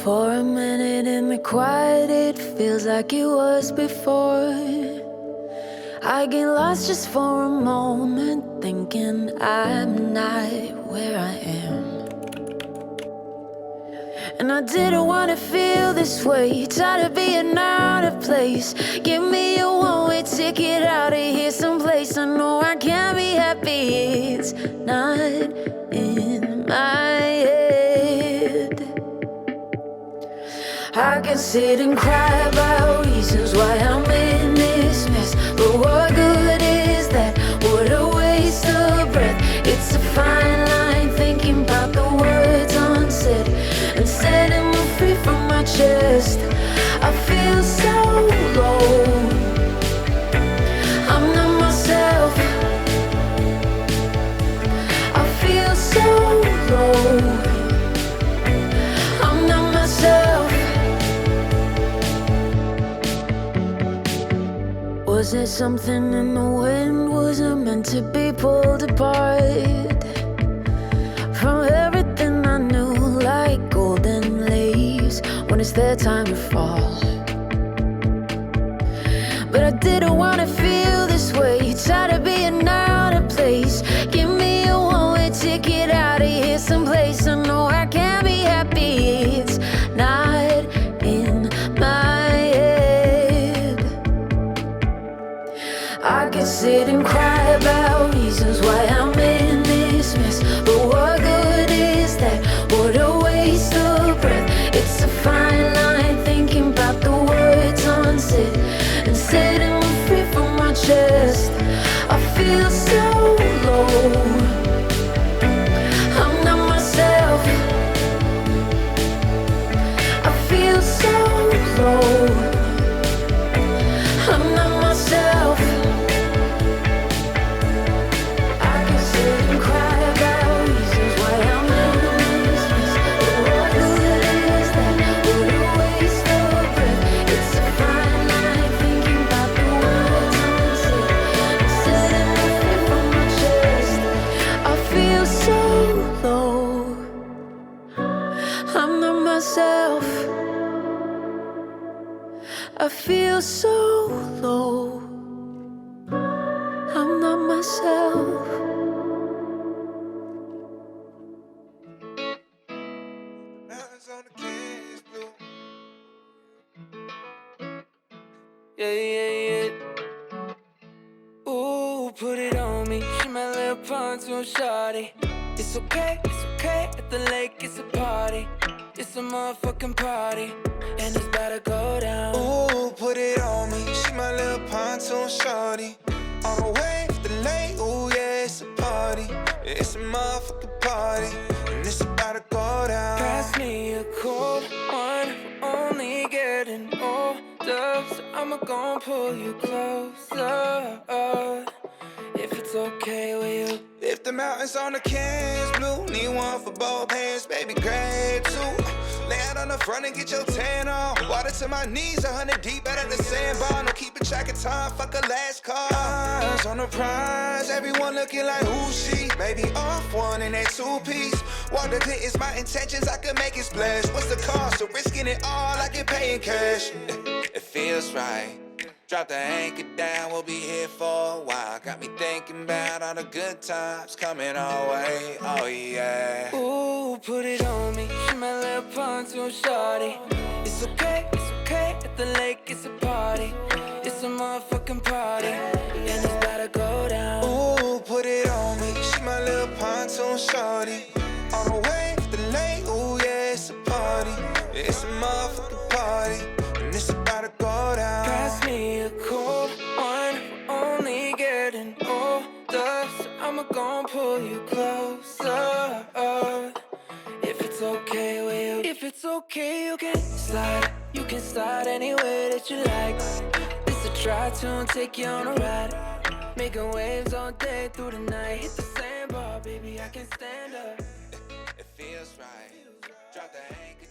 For a minute in the quiet, it feels like it was before. I get lost just for a moment, thinking I'm not where I am. And I didn't wanna feel this way, tired of being out of place. Give me a one-way ticket out of here someplace. I know I can't be happy, it's not in my head. I can sit and cry about reasons why I'm in this mess, but what good is that? What a waste of breath. It's a fine line, thinking about the words unsaid and setting me free from my chest. I feel so low, I'm not myself. I feel so low, I'm not myself. Was it something in the wind? Was it meant to be pulled apart from everything I knew, like golden leaves when it's their time to fall? But I didn't wanna feel this way, tired of being out of place. Give me a one-way ticket out of here someplace. I know I can't be happy, it's not in my head. I can sit and cry about reasons why I'm in this mess, but what good is that? What a waste of breath. It's a fine line, thinking about the words unsaid and setting me free from my chest. I feel so low, I'm not myself. I feel so low, I'm not myself. I can sit and cry about reasons why I'm in this mess, but what good is that? What a waste of breath. It's a fine line, thinking about the words unsaid and setting me free from my chest. I feel so low, I'm not myself. I feel so low, I'm not myself. Mountains on the keys, blue. Yeah. Ooh, put it on me. She my little pontoon shawty. It's okay at the lake, it's a party. It's a motherfucking party, and it's about to go down. Ooh, put it on me. She my little pontoon shorty. On the way to the lake, ooh yeah, it's a party. Yeah, it's a motherfucking party, and it's about to go down. Pass me a cold one, we're only getting older, so I'ma gon' pull you closer. If it's okay with you. If the mountains on the cans blue, need one for both hands, baby, grab two. Lay out on the front and get your tan on. Water to my knees, 100 deep out of the sandbar. No keeping track of time, fuck a last call. Eyes on the prize, everyone looking like who she? Baby, off one in that two-piece. Water to is my intentions, I can make it splash. What's the cost of risking it all? I can pay in cash. It feels right. Drop the anchor down, we'll be here for a while. Got me thinking about all the good times coming our way, oh yeah. Ooh, put it on me, she my little pontoon shawty. It's okay at the lake, it's a party. It's a motherfucking party, and it's about to go down. Ooh, put it on me, she my little pontoon shorty. On the way to the lake, ooh yeah, it's a party. Yeah, it's a motherfucking party, and it's about to go down. Pass me a cold one, we're only getting older, so I'ma gon' pull you closer. If it's okay with you. If it's okay, you can slide. You can slide any way that you like. This a try-tune, take you on a ride. Making waves all day through the night. Hit the sandbar, baby, I can stand up. It feels right. Drop the anchor